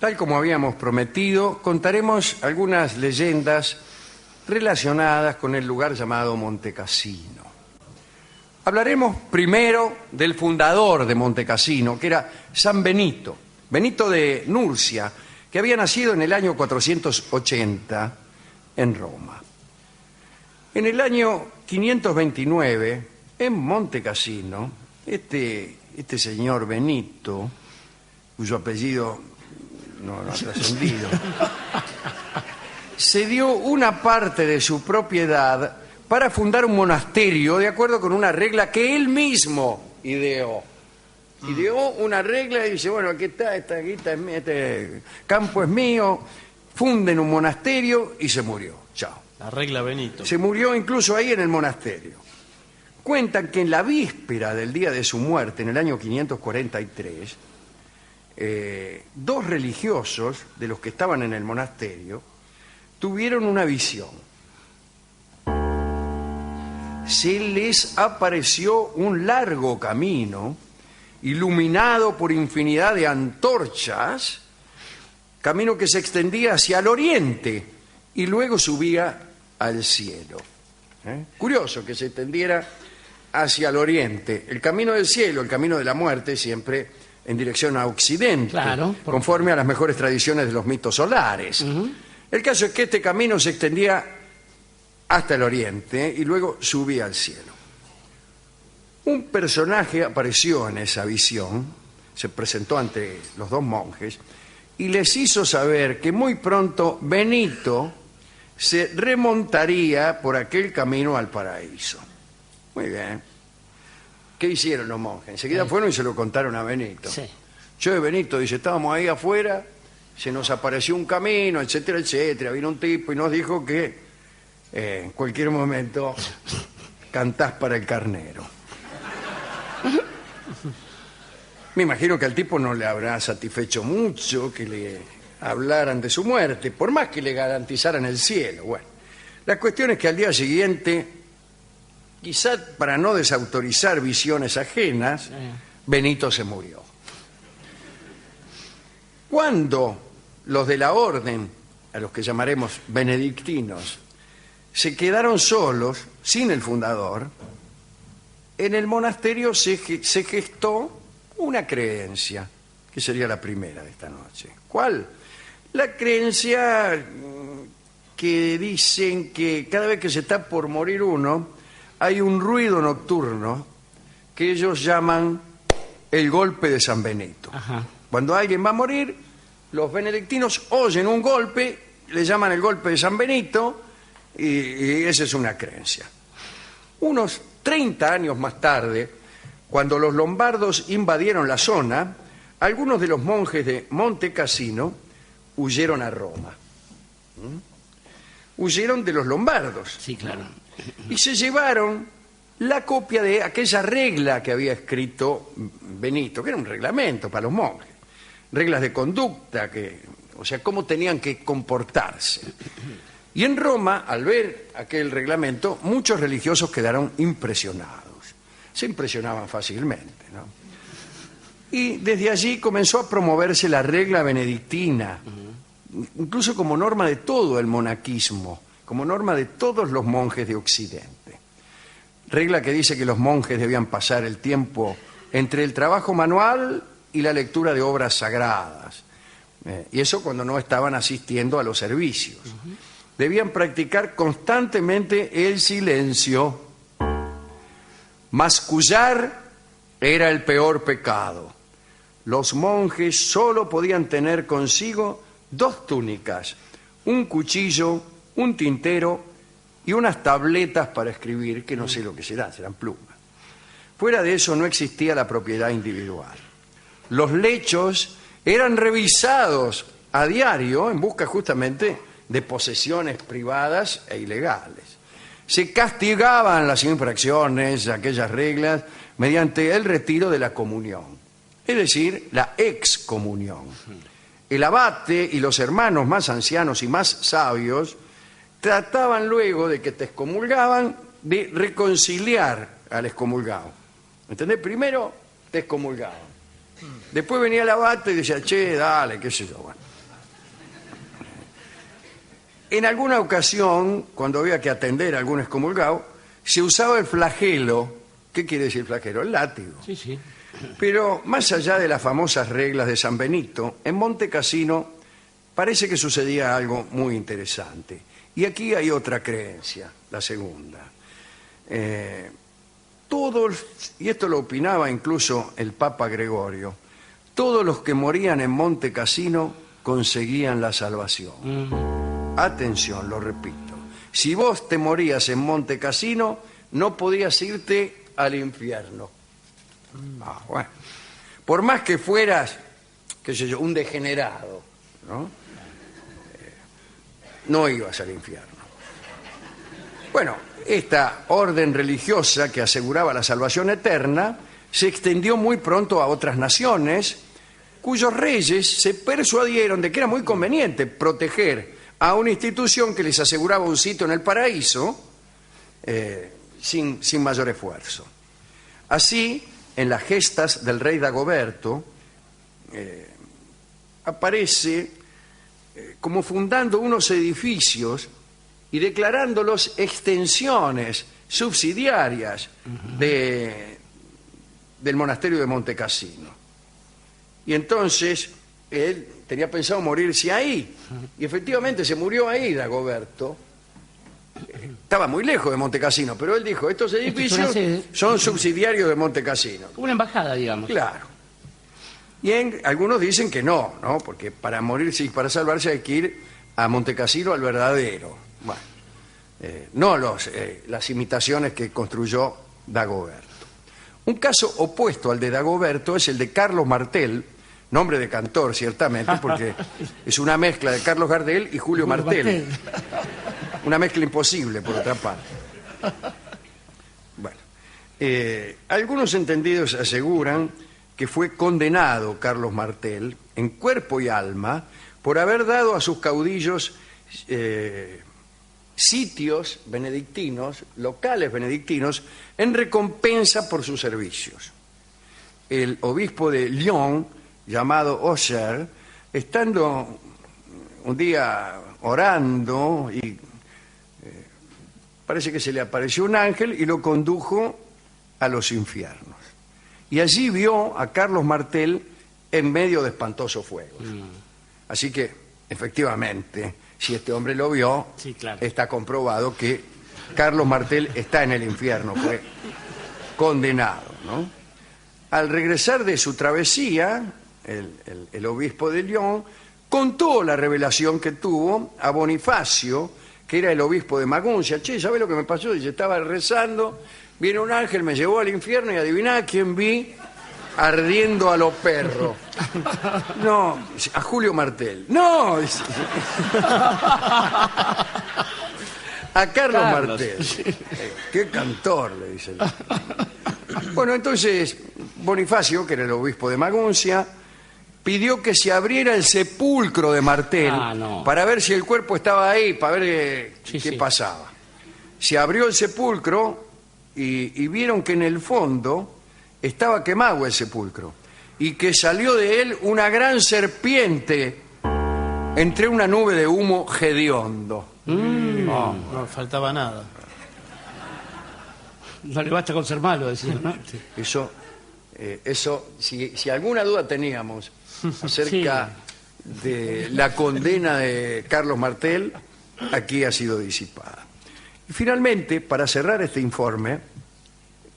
Tal como habíamos prometido, contaremos algunas leyendas relacionadas con el lugar llamado Montecassino. Hablaremos primero del fundador de Montecassino, que era San Benito, Benito de Nursia, que había nacido en el año 480 en Roma. En el año 529, en Montecassino, este señor Benito, cuyo apellido no ha trascendido, cedió una parte de su propiedad para fundar un monasterio de acuerdo con una regla que él mismo ideó. Ideó una regla y dice, bueno, aquí está, esta guita es mía, este campo es mío, funden un monasterio y se murió. Chao. La regla Benito. Se murió incluso ahí en el monasterio. Cuentan que en la víspera del día de su muerte, en el año 543, dos religiosos de los que estaban en el monasterio tuvieron una visión. Se les apareció un largo camino iluminado por infinidad de antorchas, camino que se extendía hacia el oriente y luego subía al cielo. Curioso que se extendiera hacia el oriente. El camino del cielo, el camino de la muerte, siempre en dirección a occidente, claro, conforme a las mejores tradiciones de los mitos solares. El caso es que este camino se extendía hasta el oriente y luego subía al cielo. Un personaje apareció en esa visión, se presentó ante los dos monjes y les hizo saber que muy pronto Benito se remontaría por aquel camino al paraíso. Muy bien. ¿Qué hicieron los monjes? Enseguida fueron y se lo contaron a Benito. Sí. Yo, Benito, dice, estábamos ahí afuera, se nos apareció un camino, etcétera, etcétera. Vino un tipo y nos dijo que en cualquier momento cantás para el carnero. Me imagino que al tipo no le habrá satisfecho mucho que le hablaran de su muerte, por más que le garantizaran el cielo. Bueno, la cuestión es que al día siguiente, quizás para no desautorizar visiones ajenas, Benito se murió. Cuando los de la orden, a los que llamaremos benedictinos, se quedaron solos, sin el fundador, en el monasterio se gestó una creencia, que sería la primera de esta noche. ¿Cuál? La creencia que dicen que cada vez que se está por morir uno, hay un ruido nocturno que ellos llaman el golpe de San Benito. Ajá. Cuando alguien va a morir, los benedictinos oyen un golpe, le llaman el golpe de San Benito, y esa es una creencia. Unos 30 años más tarde, cuando los lombardos invadieron la zona, algunos de los monjes de Montecassino huyeron a Roma. Huyeron de los lombardos. Sí, claro. Y se llevaron la copia de aquella regla que había escrito Benito, que era un reglamento para los monjes. Reglas de conducta, o sea, cómo tenían que comportarse. Y en Roma, al ver aquel reglamento, muchos religiosos quedaron impresionados. Se impresionaban fácilmente, ¿no? Y desde allí comenzó a promoverse la regla benedictina, incluso como norma de todo el monaquismo, como norma de todos los monjes de Occidente. Regla que dice que los monjes debían pasar el tiempo entre el trabajo manual y la lectura de obras sagradas. Y eso cuando no estaban asistiendo a los servicios. Debían practicar constantemente el silencio. Mascullar era el peor pecado. Los monjes solo podían tener consigo 2 túnicas, un cuchillo, un tintero y unas tabletas para escribir, que no sé lo que serán plumas. Fuera de eso no existía la propiedad individual. Los lechos eran revisados a diario en busca justamente de posesiones privadas e ilegales. Se castigaban las infracciones, aquellas reglas, mediante el retiro de la comunión, es decir, la excomunión. El abate y los hermanos más ancianos y más sabios trataban luego de que te excomulgaban de reconciliar al excomulgado. ¿Entendés? Primero te excomulgaban. Después venía el abate y decía, che, dale, qué sé yo. Bueno. En alguna ocasión, cuando había que atender a algún excomulgado, se usaba el flagelo. ¿Qué quiere decir flagelo? El látigo. Sí, sí. Pero más allá de las famosas reglas de San Benito, en Monte Cassino parece que sucedía algo muy interesante. Y aquí hay otra creencia, la segunda. Todos, y esto lo opinaba incluso el Papa Gregorio, todos los que morían en Monte Cassino conseguían la salvación. Atención, lo repito. Si vos te morías en Monte Cassino, no podías irte al infierno. Bueno. Por más que fueras, qué sé yo, un degenerado, ¿no? No ibas al infierno. Bueno, esta orden religiosa que aseguraba la salvación eterna se extendió muy pronto a otras naciones, cuyos reyes se persuadieron de que era muy conveniente proteger a una institución que les aseguraba un sitio en el paraíso sin mayor esfuerzo. Así, en las gestas del rey Dagoberto, aparece como fundando unos edificios y declarándolos extensiones subsidiarias del monasterio de Monte Cassino. Y entonces él tenía pensado morirse ahí, y efectivamente se murió ahí Dagoberto. Estaba muy lejos de Monte Cassino, pero él dijo, estos edificios son subsidiarios de Monte Cassino. Una embajada, digamos. Claro. Y algunos dicen que no, porque para morirse y para salvarse hay que ir a Monte Cassino, al verdadero. Bueno, no las imitaciones que construyó Dagoberto. Un caso opuesto al de Dagoberto es el de Carlos Martel, nombre de cantor, ciertamente, porque es una mezcla de Carlos Gardel y Julio Martel. Una mezcla imposible, por otra parte. Bueno, algunos entendidos aseguran que fue condenado Carlos Martel en cuerpo y alma por haber dado a sus caudillos sitios benedictinos, locales benedictinos, en recompensa por sus servicios. El obispo de Lyon, llamado Auxerre, estando un día orando y parece que se le apareció un ángel y lo condujo a los infiernos. Y allí vio a Carlos Martel en medio de espantosos fuegos. Así que, efectivamente, si este hombre lo vio, sí, claro, está comprobado que Carlos Martel está en el infierno, fue condenado, ¿no? Al regresar de su travesía, el obispo de Lyon contó la revelación que tuvo a Bonifacio, que era el obispo de Maguncia. Che, ¿sabés lo que me pasó? Dice, estaba rezando, viene un ángel, me llevó al infierno y adiviná a quién vi ardiendo a los perros. No, a Julio Martel. No, a Carlos Martel. Qué cantor, le dice. Bueno, entonces Bonifacio, que era el obispo de Maguncia, pidió que se abriera el sepulcro de Martel para ver si el cuerpo estaba ahí, para ver qué pasaba. Se abrió el sepulcro y vieron que en el fondo estaba quemado el sepulcro y que salió de él una gran serpiente entre una nube de humo hediondo. No faltaba nada. No le basta con ser malo, decía, ¿no? Eso si alguna duda teníamos acerca de la condena de Carlos Martel, aquí ha sido disipada. Y finalmente, para cerrar este informe,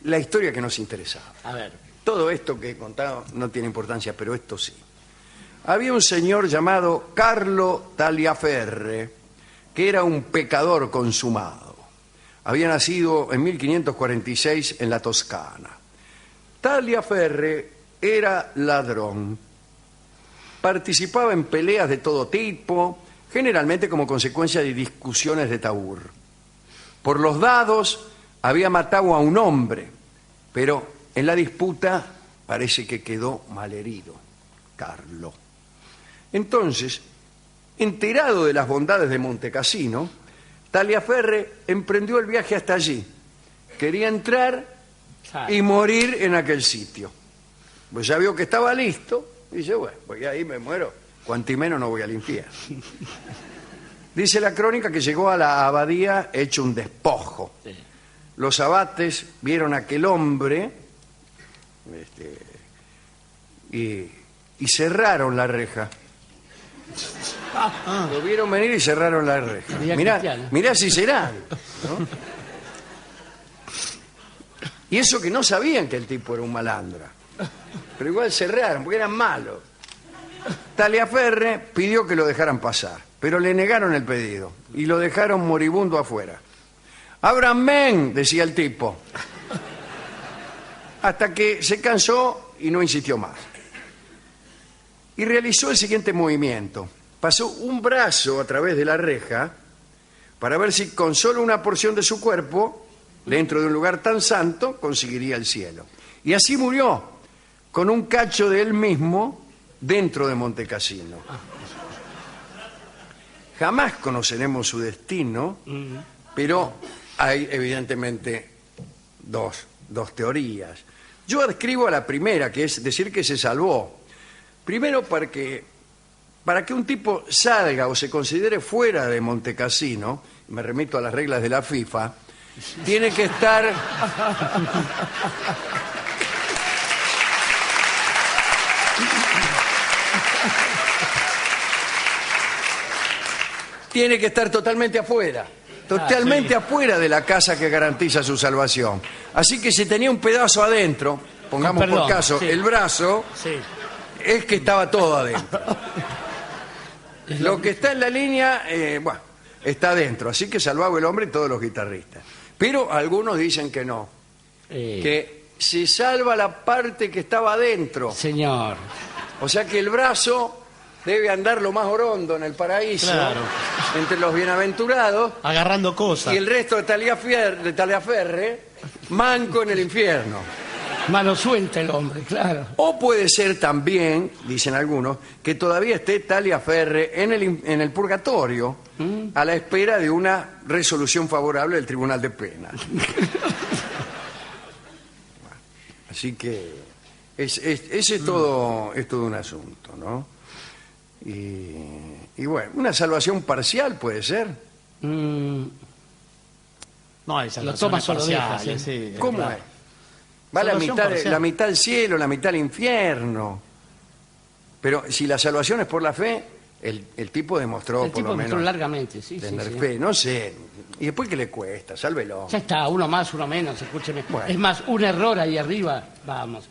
la historia que nos interesaba. A ver. Todo esto que he contado no tiene importancia, pero esto sí. Había un señor llamado Carlo Tagliaferre, que era un pecador consumado. Había nacido en 1546 en la Toscana. Tagliaferre era ladrón. Participaba en peleas de todo tipo, generalmente como consecuencia de discusiones de tabur. Por los dados había matado a un hombre, pero en la disputa parece que quedó malherido, Carlo. Entonces, enterado de las bondades de Monte Cassino, Tagliaferre emprendió el viaje hasta allí. Quería entrar y morir en aquel sitio. Pues ya vio que estaba listo y dice, bueno, pues ahí me muero, cuanto menos no voy al infierno. Dice la crónica que llegó a la abadía hecho un despojo. Sí. Los abates vieron a aquel hombre y cerraron la reja. Lo vieron venir y cerraron la reja. Vida Mirá, cristiana. mirá si será, ¿no? Y eso que no sabían que el tipo era un malandra. Pero igual cerraron, porque eran malos. Taliaferre pidió que lo dejaran pasar, pero le negaron el pedido y lo dejaron moribundo afuera. ¡Ábranme!, decía el tipo. Hasta que se cansó y no insistió más. Y realizó el siguiente movimiento. Pasó un brazo a través de la reja para ver si con solo una porción de su cuerpo, dentro de un lugar tan santo, conseguiría el cielo. Y así murió, con un cacho de él mismo dentro de Montecassino. Jamás conoceremos su destino, pero hay evidentemente dos teorías. Yo adscribo a la primera, que es decir que se salvó. Primero para que un tipo salga o se considere fuera de Montecassino, me remito a las reglas de la FIFA, tiene que estar... tiene que estar totalmente afuera. Totalmente afuera de la casa que garantiza su salvación. Así que si tenía un pedazo adentro, pongamos por caso sí. el brazo, Sí. es que estaba todo adentro. Lo que está en la línea, bueno, está adentro. Así que salvaba el hombre y todos los guitarristas. Pero algunos dicen que no. Que se salva la parte que estaba adentro. Señor. O sea que el brazo debe andar lo más orondo en el paraíso, Claro. entre los bienaventurados, Agarrando cosas. y el resto de Taliaferre, manco en el infierno. Mano suelta el hombre, claro. O puede ser también, dicen algunos, que todavía esté Taliaferre en el purgatorio, a la espera de una resolución favorable del Tribunal de Penas. Así que ese es todo un asunto, ¿no? Y bueno, una salvación parcial puede ser. Mm, No, hay salvaciones toma solo parciales, dejas, sí, ¿Cómo claro. es? Va Salvación parcial. la mitad al cielo, la mitad al infierno. Pero si la salvación es por la fe, el tipo demostró el por tipo lo mostró menos largamente, sí, tener sí. fe. No sé. ¿Y después qué le cuesta? Sálvelo. Ya está, uno más, uno menos, escúcheme. Bueno. Es más, un error ahí arriba, vamos.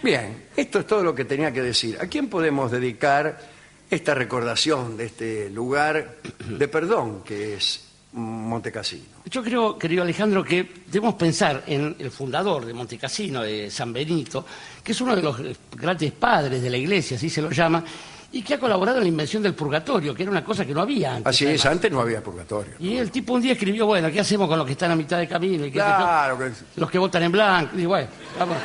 Bien, esto es todo lo que tenía que decir. ¿A quién podemos dedicar esta recordación de este lugar de perdón que es Montecassino? Yo creo, querido Alejandro, que debemos pensar en el fundador de Montecassino, de San Benito, que es uno de los grandes padres de la iglesia, así se lo llama, y que ha colaborado en la invención del purgatorio, que era una cosa que no había antes. Así es, además. antes no había purgatorio. Y el tipo un día escribió, bueno, ¿qué hacemos con los que están a mitad de camino? Y qué sé yo? Claro que Los que votan en blanco. Y bueno, vamos.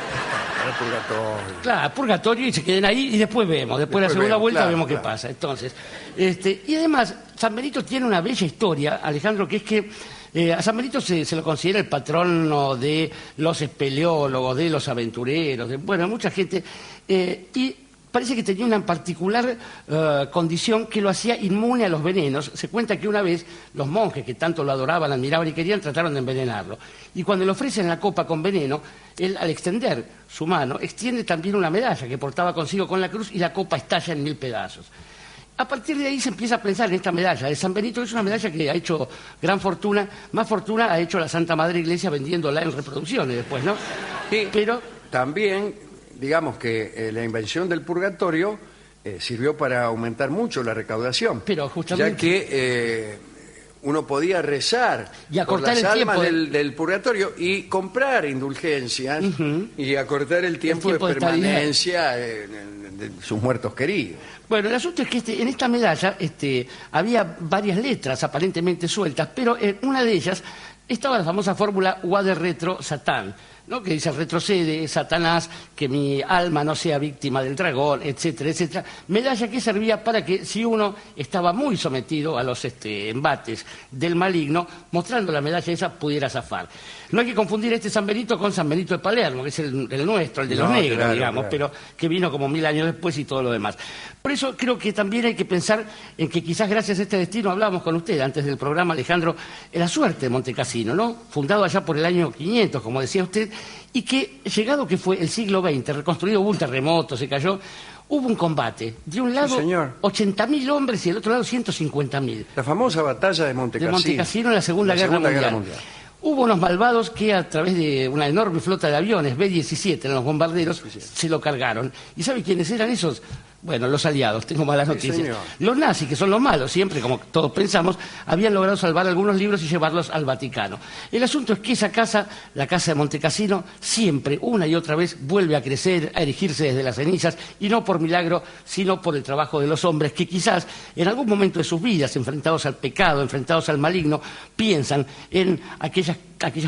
era purgatorio. Claro, purgatorio y se queden ahí y después vemos. Después de la Después segunda vemos, vuelta claro, vemos qué claro. pasa. Entonces, y además, San Benito tiene una bella historia, Alejandro, que es que a San Benito se lo considera el patrono de los espeleólogos, de los aventureros, de, bueno, mucha gente. Y parece que tenía una particular condición que lo hacía inmune a los venenos. Se cuenta que una vez los monjes que tanto lo adoraban, admiraban y querían trataron de envenenarlo. Y cuando le ofrecen la copa con veneno, él al extender su mano extiende también una medalla que portaba consigo con la cruz y la copa estalla en 1000 pedazos. A partir de ahí se empieza a pensar en esta medalla de San Benito, que es una medalla que ha hecho gran fortuna, más fortuna ha hecho la Santa Madre Iglesia vendiéndola en reproducciones después, ¿no? Sí, Pero también, digamos que la invención del purgatorio sirvió para aumentar mucho la recaudación. Pero justamente- Ya que uno podía rezar Y por acortar las el almas tiempo del purgatorio y comprar indulgencias y acortar el tiempo tiempo de de estadía. permanencia de sus muertos queridos. bueno, el asunto es que en esta medalla había varias letras aparentemente sueltas, pero en una de ellas estaba la famosa fórmula Vade retro Satán, ¿no? Que dice retrocede, Satanás, que mi alma no sea víctima del dragón, etcétera, etcétera. Medalla que servía para que si uno estaba muy sometido a los embates del maligno, mostrando la medalla esa pudiera zafar. No hay que confundir este San Benito con San Benito de Palermo, que es el nuestro, el de los negros, claro, digamos, claro. pero que vino como 1000 años después y todo lo demás. Por eso creo que también hay que pensar en que quizás gracias a este destino, hablábamos con usted antes del programa, Alejandro, la suerte de Montecassino, ¿no? Fundado allá por el año 500, como decía usted, y que, llegado que fue el siglo XX, reconstruido, hubo un terremoto, se cayó, hubo un combate. De un lado, señor. 80.000 hombres y del otro lado, 150.000. La famosa batalla de Montecassino. De Montecassino en la Segunda Guerra Mundial. Hubo unos malvados que a través de una enorme flota de aviones, B-17, eran los bombarderos, se lo cargaron. ¿Y sabe quiénes eran esos? Bueno, los aliados, tengo malas noticias. Señor. Los nazis, que son los malos, siempre, como todos pensamos, habían logrado salvar algunos libros y llevarlos al Vaticano. El asunto es que esa casa, la casa de Montecassino, siempre, una y otra vez, vuelve a crecer, a erigirse desde las cenizas, y no por milagro, sino por el trabajo de los hombres que quizás, en algún momento de sus vidas, enfrentados al pecado, enfrentados al maligno, piensan en aquellas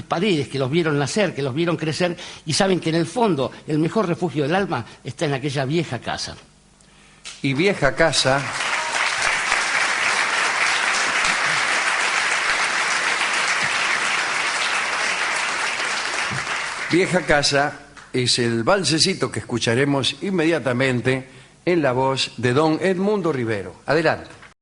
paredes que los vieron nacer, que los vieron crecer, y saben que en el fondo el mejor refugio del alma está en aquella vieja casa. Y vieja casa. Vieja casa es el valsecito que escucharemos inmediatamente en la voz de don Edmundo Rivero. Adelante.